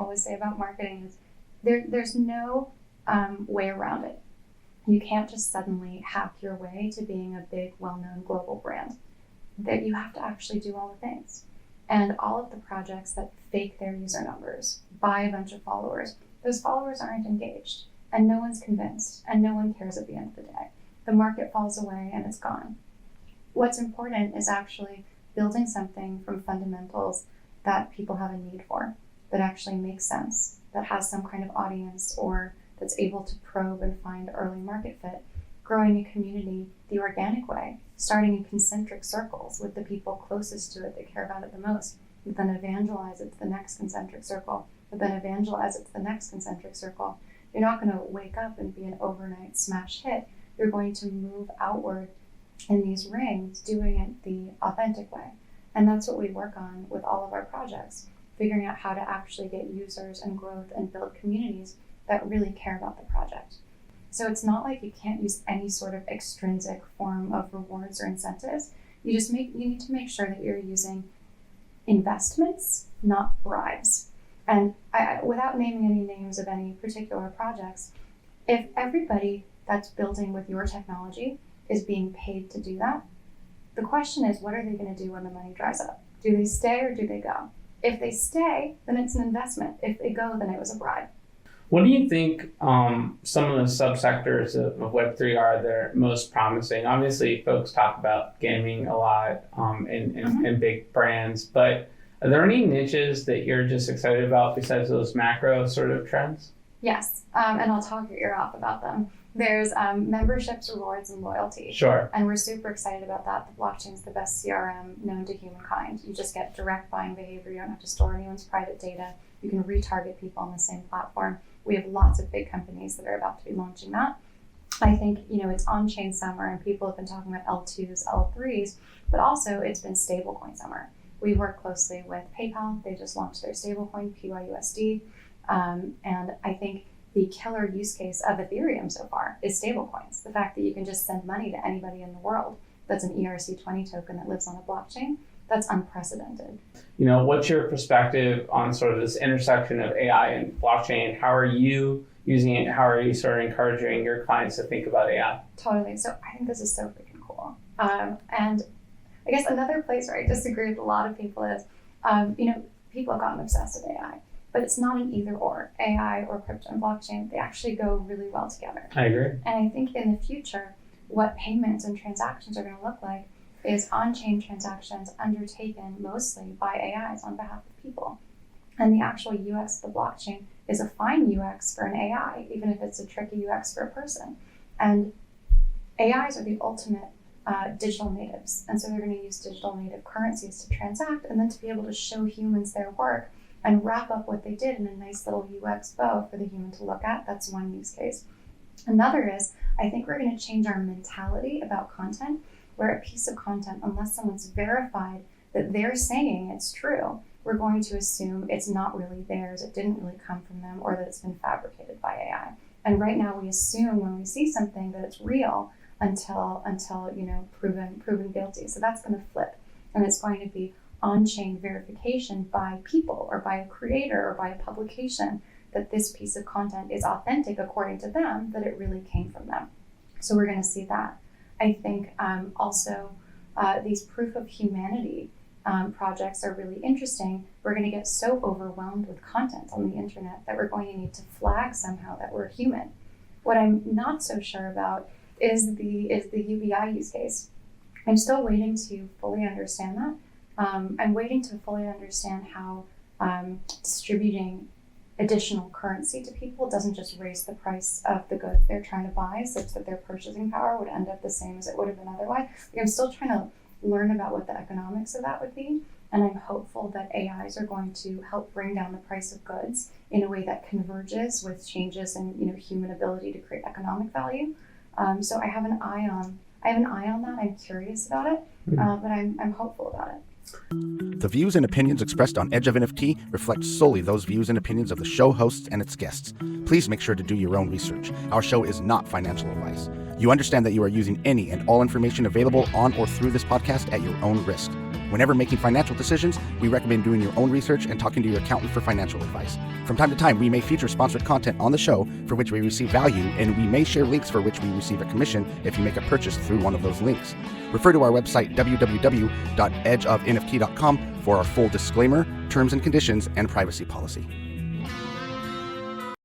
always say about marketing is there's no way around it. You can't just suddenly hack your way to being a big, well-known global brand. That you have to actually do all the things. And all of the projects that fake their user numbers, buy a bunch of followers, those followers aren't engaged, and no one's convinced, and no one cares at the end of the day. The market falls away and it's gone. What's important is actually building something from fundamentals that people have a need for, that actually makes sense, that has some kind of audience, or that's able to probe and find early market fit, growing a community the organic way, starting in concentric circles with the people closest to it that care about it the most, but then evangelize it to the next concentric circle, but then evangelize it to the next concentric circle. You're not going to wake up and be an overnight smash hit. You're going to move outward in these rings, doing it the authentic way. And that's what we work on with all of our projects, figuring out how to actually get users and growth and build communities that really care about the project. So it's not like you can't use any sort of extrinsic form of rewards or incentives. You need to make sure that you're using investments, not bribes. And without naming any names of any particular projects, if everybody that's building with your technology is being paid to do that, the question is, what are they going to do when the money dries up? Do they stay or do they go? If they stay, then it's an investment. If they go, then it was a bribe. What do you think some of the subsectors of Web3 are that are most promising? Obviously, folks talk about gaming a lot in big brands, but are there any niches that you're just excited about besides those macro sort of trends? Yes, and I'll talk your ear off about them. There's memberships, rewards, and loyalty. Sure. And we're super excited about that. The blockchain's the best CRM known to humankind. You just get direct buying behavior. You don't have to store anyone's private data. You can retarget people on the same platform. We have lots of big companies that are about to be launching that. I think, it's on-chain summer and people have been talking about L2s, L3s, but also it's been stablecoin summer. We work closely with PayPal. They just launched their stablecoin, PYUSD. And I think the killer use case of Ethereum so far is stablecoins. The fact that you can just send money to anybody in the world that's an ERC20 token that lives on a blockchain, that's unprecedented. What's your perspective on sort of this intersection of AI and blockchain? How are you using it? How are you sort of encouraging your clients to think about AI? Totally. So I think this is so freaking cool. And I guess another place where I disagree with a lot of people is, people have gotten obsessed with AI, but it's not an either or. AI or crypto and blockchain, they actually go really well together. I agree. And I think in the future, what payments and transactions are going to look like is on-chain transactions undertaken mostly by AIs on behalf of people. And the actual UX of the blockchain is a fine UX for an AI, even if it's a tricky UX for a person. And AIs are the ultimate digital natives. And so they're going to use digital native currencies to transact and then to be able to show humans their work and wrap up what they did in a nice little UX bow for the human to look at. That's one use case. Another is, I think we're going to change our mentality about content, where a piece of content, unless someone's verified that they're saying it's true, we're going to assume it's not really theirs, it didn't really come from them, or that it's been fabricated by AI. And right now we assume when we see something that it's real until proven guilty. So that's going to flip, and it's going to be on-chain verification by people or by a creator or by a publication that this piece of content is authentic according to them, that it really came from them. So we're going to see that. I think also these proof of humanity projects are really interesting. We're going to get so overwhelmed with content on the internet that we're going to need to flag somehow that we're human. What I'm not so sure about is the UBI use case. I'm still waiting to fully understand that. I'm waiting to fully understand how distributing additional currency to people doesn't just raise the price of the goods they're trying to buy, such that their purchasing power would end up the same as it would have been otherwise. I'm still trying to learn about what the economics of that would be, and I'm hopeful that AIs are going to help bring down the price of goods in a way that converges with changes in human ability to create economic value. So I have an eye on that. I'm curious about it, but I'm hopeful about it. The views and opinions expressed on Edge of NFT reflect solely those views and opinions of the show hosts and its guests. Please make sure to do your own research. Our show is not financial advice. You understand that you are using any and all information available on or through this podcast at your own risk. Whenever making financial decisions, we recommend doing your own research and talking to your accountant for financial advice. From time to time, we may feature sponsored content on the show for which we receive value, and we may share links for which we receive a commission if you make a purchase through one of those links. Refer to our website, www.edgeofnft.com, for our full disclaimer, terms and conditions, and privacy policy.